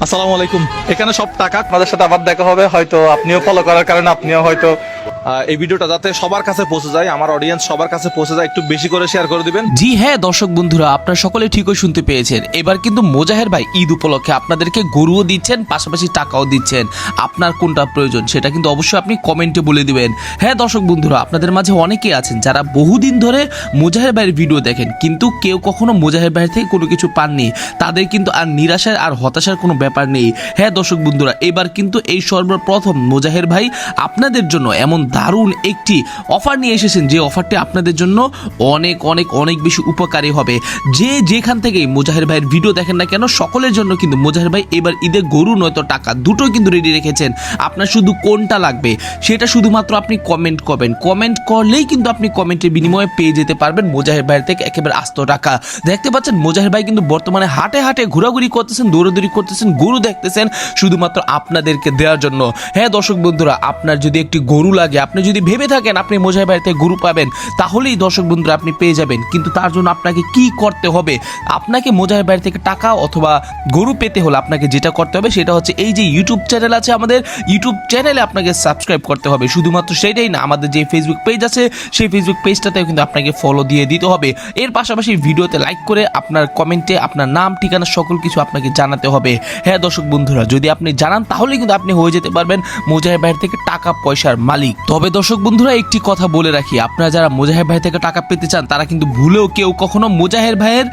আসসালামু আলাইকুম। এখানে সব টাকা আপনাদের সাথে আবার দেখা হবে, হয়তো আপনিও ফলো করার কারণে আপনিও হয়তো এই ভিডিওটা যাতে সবার কাছে পৌঁছে যায়, আমার অডিয়েন্স সবার কাছে পৌঁছে যায়, একটু বেশি করে শেয়ার করে দিবেন। জি হ্যাঁ দর্শক বন্ধুরা, আপনারা সকলে ঠিকই শুনতে পেয়েছেন। এবার কিন্তু মোজাহের ভাই ঈদ উপলক্ষে আপনাদেরকে গরুও দিচ্ছেন, পাশাপাশি টাকাও দিচ্ছেন। আপনার কোনটা প্রয়োজন সেটা কিন্তু অবশ্যই আপনি কমেন্টে বলে দিবেন। হ্যাঁ দর্শক বন্ধুরা, আপনাদের মাঝে অনেকেই আছেন যারা বহুদিন ধরে মোজাহের ভাইয়ের ভিডিও দেখেন, কিন্তু কেউ কখনো মোজাহের ভাই থেকে কোনো কিছু পাননি। তাদের কিন্তু আর নিরাশার আর হতাশার কোনো ব্যাপার নেই। হ্যাঁ দর্শক বন্ধুরা, এবার কিন্তু এই সর্বপ্রথম মোজাহের ভাই আপনাদের জন্য এমন দারুণ একটি অফার নিয়ে এসেছেন, যে অফারটি আপনাদের জন্য অনেক অনেক অনেক বেশি উপকারী হবে। যে যেখান থেকে মোজাহের ভাইয়ের ভিডিও দেখেন না কেন, সকলের জন্য কিন্তু মোজাহের ভাই এবার ঈদে গরু নয়তো টাকা দুটোই কিন্তু রেডি রেখেছেন। আপনার শুধু কোনটা লাগবে সেটা শুধুমাত্র আপনি কমেন্ট করবেন। কমেন্ট করলেই কিন্তু আপনি কমেন্টের বিনিময়ে পেয়ে যেতে পারবেন মোজাহের ভাইয়ের থেকে একেবারে আস্ত টাকা। দেখতে পাচ্ছেন মোজাহের ভাই কিন্তু বর্তমানে হাটে হাটে ঘোরাঘুরি করতেছেন, দৌড়াদৌড়ি করতেছেন, গরু দেখতেছেন শুধুমাত্র আপনাদেরকে দেওয়ার জন্য। হ্যাঁ দর্শক বন্ধুরা, আপনার যদি একটি গরু লাগে, আপনি যদি ভেবে থাকেন আপনি মোজাহের ভাই থেকে গরু পাবেন, তাহলেই দর্শক বন্ধুরা আপনি পেয়ে যাবেন। কিন্তু তার জন্য আপনাকে কি করতে হবে? আপনাকে মোজাহের ভাই থেকে টাকা অথবা গরু পেতে হলে আপনাকে যেটা করতে হবে সেটা হচ্ছে, এই যে ইউটিউব চ্যানেল আছে আমাদের, ইউটিউব চ্যানেলে আপনাকে সাবস্ক্রাইব করতে হবে। শুধুমাত্র সেটাই না, আমাদের যে ফেসবুক পেজ আছে সেই ফেসবুক পেজটাতেও কিন্তু আপনাকে ফলো দিয়ে দিতে হবে। এর পাশাপাশি ভিডিওতে লাইক করে আপনার কমেন্টে আপনার নাম, ঠিকানা সকল কিছু আপনাকে জানাতে হবে। হ্যাঁ দর্শক বন্ধুরা, যদি আপনি জানান তাহলে কিন্তু আপনি হয়ে যেতে পারবেন মোজাহের ভাই থেকে টাকা পয়সার মালিক। তবে দর্শক বন্ধুরা, একটি কথা বলে রাখি, আপনারা যারা মোজাহের ভাই থেকে টাকা পেতে চান তারা কিন্তু ভুলেও কেউ কখনো মোজাহের ভাইয়ের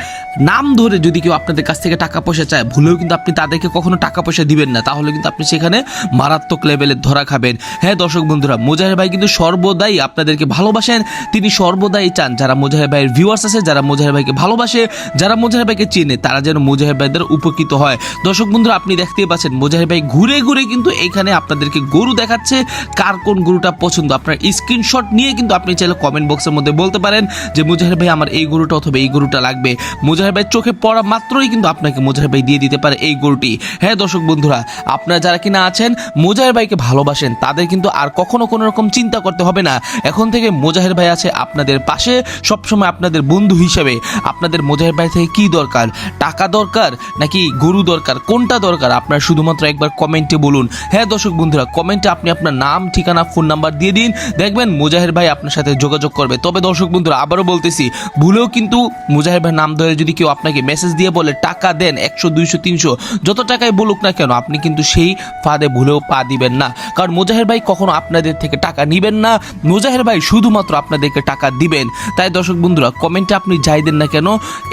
নাম ধরে যদি কেউ আপনাদের কাছ থেকে টাকা পয়সা চায়, ভুলেও কিন্তু আপনি তাদেরকে কখনো টাকা পয়সা দিবেন না, তাহলে কিন্তু আপনি সেখানে মারাত্মক লেভেলের ধরা খাবেন। হ্যাঁ দর্শক বন্ধুরা, মোজাহের ভাই কিন্তু সর্বদাই আপনাদেরকে ভালোবাসেন। তিনি সর্বদাই চান যারা মোজাহের ভাইয়ের ভিউয়ার্স আছে, যারা মোজাহের ভাইকে ভালোবাসে, যারা মোজাহের ভাইকে চেনে, তারা যেন মোজাহের ভাইদের উপকৃত হয়। দর্শক বন্ধুরা, আপনি দেখতেই পাচ্ছেন মোজাহের ভাই ঘুরে ঘুরে কিন্তু এখানে আপনাদেরকে গরু দেখাচ্ছে। কার কোন গরুটা পছন্দ আপনার স্ক্রিনশট নিয়ে কিন্তু আপনি চাইলে কমেন্ট বক্সের মধ্যে বলতে পারেন যে মোজাহের ভাই আমার এই গরুটা অথবা এই গরুটা লাগবে। মোজাহের ভাই চোখে পড়া মাত্রই কিন্তু আপনাকে মোজাহের ভাই দিয়ে দিতে পারে এই গরুটি। হ্যাঁ দর্শক বন্ধুরা, আপনারা যারা কিনা আছেন মোজাহের ভাইকে ভালোবাসেন, তাদের কিন্তু আর কখনো কোনো রকম চিন্তা করতে হবে না। এখন থেকে মোজাহের ভাই আছে আপনাদের পাশে, সবসময় আপনাদের বন্ধু হিসেবে। আপনাদের মোজাহের ভাই থেকে কি দরকার? টাকা দরকার নাকি গরু দরকার? কোনটা দরকার? আপনারা শুধুমাত্র একবার কমেন্টে বলুন। হ্যাঁ দর্শক বন্ধুরা, কমেন্টে আপনি আপনার নাম, ঠিকানা, ফোন নাম্বার দিয়ে দিন, দেখবেন মোজাহের ভাই আপনার সাথে যোগাযোগ করবে। তবে দর্শক বন্ধুরা, আবারও বলতেছি, ভুলেও কিন্তু মোজাহের ভাই নাম ধরে যদি কেউ আপনাকে মেসেজ দিয়ে বলে টাকা দেন 100, 200, 300 যত টাকায় বলুক না কেন, আপনি কিন্তু সেই ফাঁদে ভুলেও পা দিবেন না। কারণ মোজাহের ভাই কখনো আপনাদের থেকে টাকা নিবেন না, মোজাহের ভাই শুধুমাত্র আপনাদেরকে টাকা দিবেন। তাই দর্শক বন্ধুরা, কমেন্টে আপনি যাই দেন না কেন,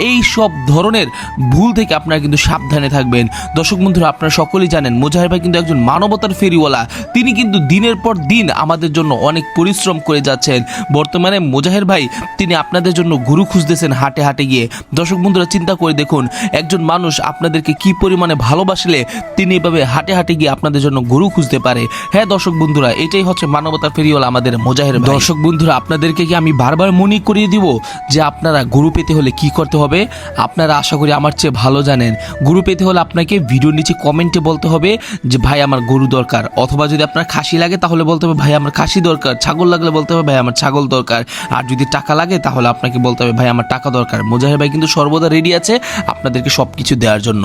এই সব ধরনের ভুল থেকে আপনারা কিন্তু সাবধানে থাকবেন। দর্শক বন্ধুরা, আপনারা সকলেই জানেন মোজাহের ভাই কিন্তু একজন মানবতার ফেরিওয়ালা। তিনি কিন্তু দিনের পর দিন আমাদের জন্য অনেক পরিশ্রম করে যাচ্ছেন। বর্তমানে মোজাহের ভাই তিনি আপনাদের জন্য গরু খুঁজতেছেন হাটে হাটে গিয়ে। দর্শক বন্ধুরা, চিন্তা করে দেখুন, একজন মানুষ আপনাদেরকে কি পরিমাণে ভালোবাসলে তিনি এভাবে হাটে হাটে গিয়ে আপনাদের জন্য গরু খুঁজতে পারে। হ্যাঁ দর্শক বন্ধুরা, এটাই হচ্ছে মানবতার ফেরিওয়ালা আমাদের মোজাহের ভাই। দর্শক বন্ধুরা, আপনাদেরকে কি আমি বারবার মনে করিয়ে দিব যে আপনারা গরু পেতে হলে কি করতে হবে? আপনারা আশা করি আমার চেয়ে ভালো জানেন। গরু পেতে হলে আপনাকে ভিডিওর নিচে কমেন্টে বলতে হবে যে ভাই আমার গরু দরকার, অথবা যদি আপনার খাসি লাগে তাহলে বলতে হবে ভাই আমার খাসি দরকার, ছাগল লাগলে বলতে হবে ভাই আমার ছাগল দরকার, আর যদি টাকা লাগে তাহলে আপনাকে বলতে হবে ভাই আমার টাকা দরকার। মোজাহের ভাই কিন্তু সর্বদা রেডি আছে আপনাদেরকে সবকিছু দেওয়ার জন্য।